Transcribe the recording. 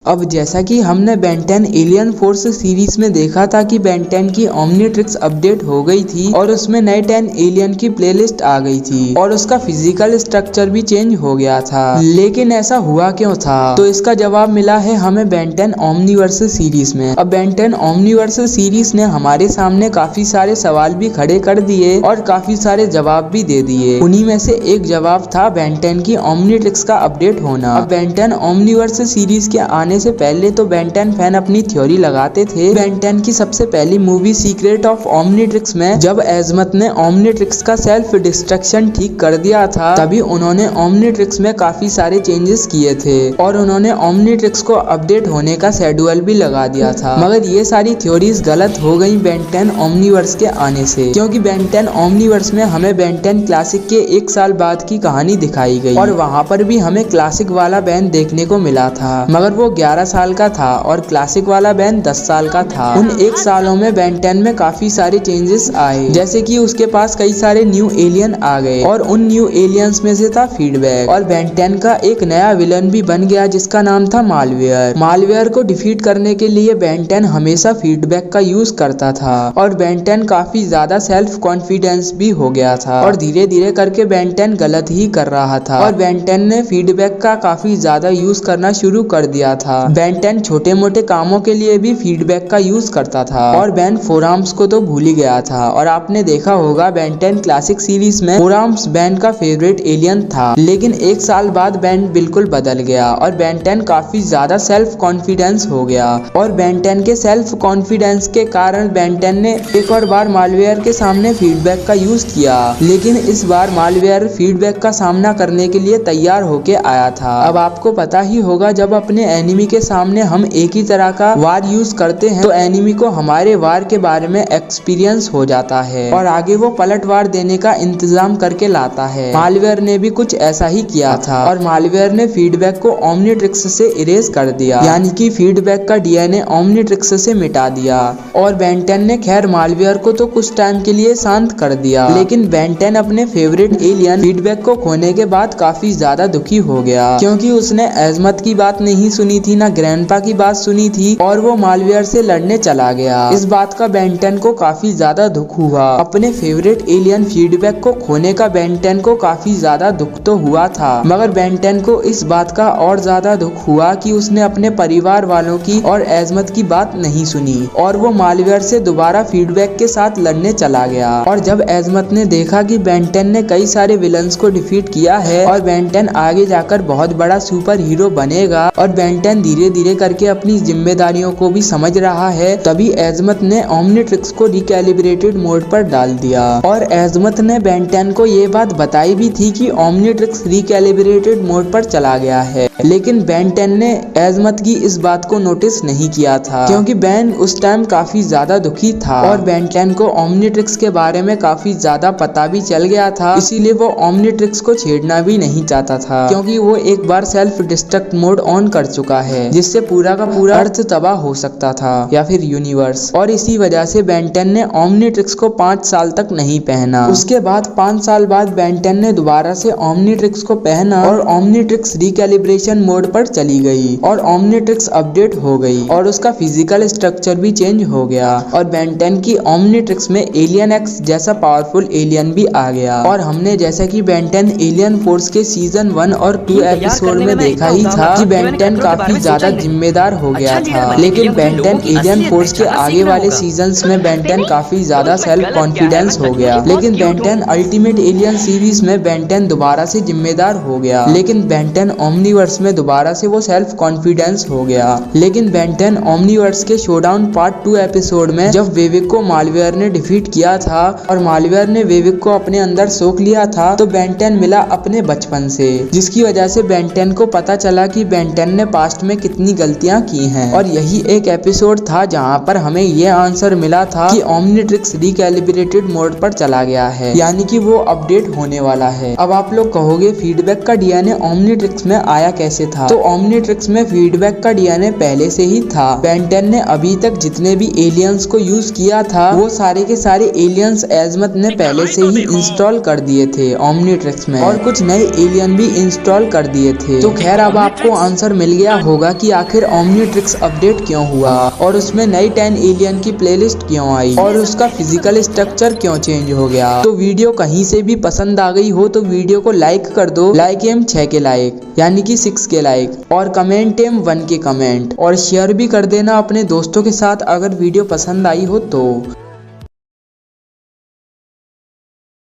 अब जैसा कि हमने बेन 10 एलियन फोर्स सीरीज में देखा था कि बेन 10 की ओमनीट्रिक्स अपडेट हो गई थी और उसमें नए 10 एलियन की प्लेलिस्ट आ गई थी और उसका फिजिकल स्ट्रक्चर भी चेंज हो गया था। लेकिन ऐसा हुआ क्यों था? तो इसका जवाब मिला है हमें बेन 10 ओमनीवर्स सीरीज में। अब बेन 10 ओमनीवर्स सीरीज ने हमारे सामने काफी सारे सवाल भी खड़े कर दिए और काफी सारे जवाब भी दे दिए। उन्हीं में से एक जवाब था बेन 10 की ओमनीट्रिक्स का अपडेट होना। अब बेन 10 ओमनीवर्स सीरीज के आने से पहले तो बेन 10 फैन अपनी थ्योरी लगाते थे। बेन 10 की सबसे पहली मूवी सीक्रेट ऑफ ओमनीट्रिक्स में जब एजमत ने ओमनीट्रिक्स का सेल्फ डिस्ट्रक्शन ठीक कर दिया था, तभी उन्होंने ओमनीट्रिक्स में काफी सारे चेंजेस किए थे और उन्होंने ओमनीट्रिक्स को अपडेट होने का शेड्यूल भी लगा दिया था। मगर ये सारी थ्योरीज गलत हो गई बेन 10 ओमनीवर्स के आने से, क्योंकि बेन 10 ओमनीवर्स में हमें बेन 10 क्लासिक के 1 साल बाद की कहानी दिखाई गई और वहाँ पर भी हमें क्लासिक वाला बेन देखने को मिला था, मगर वो 11 साल का था और क्लासिक वाला बेन 10 साल का था। उन 1 सालों में बेन 10 में काफी सारे चेंजेस आए, जैसे कि उसके पास कई सारे न्यू एलियन आ गए और उन न्यू एलियंस में से था फीडबैक। और बेन 10 का एक नया विलन भी बन गया जिसका नाम था मालवेयर। मालवेयर को डिफीट करने के लिए बेन 10 हमेशा फीडबैक का यूज करता था और बेन 10 काफी ज्यादा सेल्फ कॉन्फिडेंस भी हो गया था और धीरे धीरे करके बेन 10 गलत ही कर रहा था और बेन 10 ने फीडबैक का काफी ज्यादा यूज करना शुरू कर दिया था। बेन 10 छोटे मोटे कामों के लिए भी फीडबैक का यूज करता था और बेन फोरआर्म्स को तो भूल ही गया था। और आपने देखा होगा बेन 10 क्लासिक सीरीज में फोरआर्म्स बेन का फेवरेट एलियन था, लेकिन 1 साल बाद बेन बिल्कुल बदल गया और बेन 10 काफी ज्यादा सेल्फ कॉन्फिडेंस हो गया और बेन 10 के सेल्फ कॉन्फिडेंस के कारण बेन 10 ने एक और बार मालवेयर के सामने फीडबैक का यूज किया, लेकिन इस बार मालवेयर फीडबैक का सामना करने के लिए तैयार होके आया था। अब आपको पता ही होगा जब अपने एनिमी के सामने हम एक ही तरह का वार यूज करते हैं तो एनिमी को हमारे वार के बारे में एक्सपीरियंस हो जाता है और आगे वो पलट वार देने का इंतजाम करके लाता है। मालवेयर ने भी कुछ ऐसा ही किया था और मालवेयर ने फीडबैक को ओमनीट्रिक्स से इरेज कर दिया, यानी कि फीडबैक का डीएनए ओमनीट्रिक्स से मिटा दिया। और बेन 10 ने खैर मालवेयर को तो कुछ टाइम के लिए शांत कर दिया, लेकिन बेन 10 अपने फेवरेट एलियन फीडबैक को खोने के बाद काफी ज्यादा दुखी हो गया, क्योंकि उसने एजमत की बात नहीं सुनी थी, ना ग्रैंडपा की बात सुनी थी और वो मालवेयर से लड़ने चला गया। इस बात का बेन 10 को काफी ज्यादा दुख हुआ। अपने फेवरेट एलियन फीडबैक को खोने का बेन 10 को काफी ज्यादा दुख तो हुआ था, मगर बेन 10 को इस बात का और ज्यादा दुख हुआ कि उसने अपने परिवार वालों की और एजमत की बात नहीं सुनी और वो मालवेयर से दोबारा फीडबैक के साथ लड़ने चला गया। और जब एजमत ने देखा कि बेन 10 ने कई सारे विलन्स को डिफीट किया है और बेन 10 आगे जाकर बहुत बड़ा सुपर हीरो बनेगा और बेन 10 धीरे धीरे करके अपनी जिम्मेदारियों को भी समझ रहा है, तभी एजमत ने ओमनीट्रिक्स को रिकैलिब्रेटेड मोड पर डाल दिया। और एजमत ने बेन 10 को ये बात बताई भी थी कि ओमनीट्रिक्स रिकैलिब्रेटेड मोड पर चला गया है, लेकिन बेन 10 ने एजमत की इस बात को नोटिस नहीं किया था, क्योंकि बेन उस टाइम काफी ज्यादा दुखी था और बेन 10 को ओमनीट्रिक्स के बारे में काफी ज्यादा पता भी चल गया था, इसीलिए वो ओमनीट्रिक्स को छेड़ना भी नहीं चाहता था, क्योंकि वो एक बार सेल्फ डिस्ट्रक्ट मोड ऑन कर चुका है, जिससे पूरा का पूरा अर्थ तबाह हो सकता था या फिर यूनिवर्स। और इसी वजह से बेन 10 ने ओमनीट्रिक्स को 5 साल तक नहीं पहना। उसके बाद 5 साल बाद बेन 10 ने दोबारा से ओमनीट्रिक्स को पहना और ओमनीट्रिक्स रिकैलिब्रेशन मोड पर चली गई और ओमनीट्रिक्स अपडेट हो गई और उसका फिजिकल स्ट्रक्चर भी चेंज हो गया और बेन 10 की ओमनीट्रिक्स में एलियन एक्स जैसा पावरफुल एलियन भी आ गया। और हमने जैसा कि बेन 10 एलियन फोर्स के सीजन 1 और 2 एपिसोड में देखा ही था कि बेन 10 काफी ज्यादा जिम्मेदार हो गया था, लेकिन बेन 10 एलियन फोर्स के आगे वाले सीजन्स में बेन 10 काफी ज्यादा सेल्फ कॉन्फिडेंस हो गया। लेकिन बेन 10 अल्टीमेट एलियन सीरीज में बेन 10 दोबारा से जिम्मेदार हो गया, लेकिन बेन 10 ओमनीवर्स में दोबारा से वो सेल्फ कॉन्फिडेंस हो गया। लेकिन बेन 10 ओमनीवर्स के शोडाउन पार्ट 2 एपिसोड में जब वेविक को मालवेयर ने डिफीट किया था और मालवेयर ने वेविक को अपने अंदर सोख लिया था, तो बेन 10 मिला अपने बचपन से, जिसकी वजह से बेन 10 को पता चला कि बेन 10 ने पास्ट में कितनी गलतियां की हैं। और यही एक एपिसोड था जहां पर हमें ये आंसर मिला था कि ओमनीट्रिक्स रिकैलिब्रेटेड मोड पर चला गया है, यानी कि वो अपडेट होने वाला है। अब आप लोग कहोगे फीडबैक का डीएनए ओमनीट्रिक्स में आया कैसे था। तो ओमनीट्रिक्स में फीडबैक का डीएनए पहले से ही था। बेन 10 ने अभी तक जितने भी एलियंस को यूज किया था वो सारे के सारे एलियंस एजमत ने पहले से ही इंस्टॉल कर दिए थे ओमनीट्रिक्स में, और कुछ नए एलियन भी इंस्टॉल कर दिए थे। तो खैर अब आपको आंसर मिल गया होगा कि आखिर ओमनीट्रिक्स अपडेट क्यों हुआ और उसमें नई 10 एलियन की प्लेलिस्ट क्यों आई और उसका फिजिकल स्ट्रक्चर क्यों चेंज हो गया। तो वीडियो कहीं से भी पसंद आ गई हो तो वीडियो को लाइक कर दो, लाइक एम 6 के लाइक यानी कि 6 के लाइक, और कमेंट एम 1 के कमेंट, और शेयर भी कर देना अपने दोस्तों के साथ अगर वीडियो पसंद आई हो तो।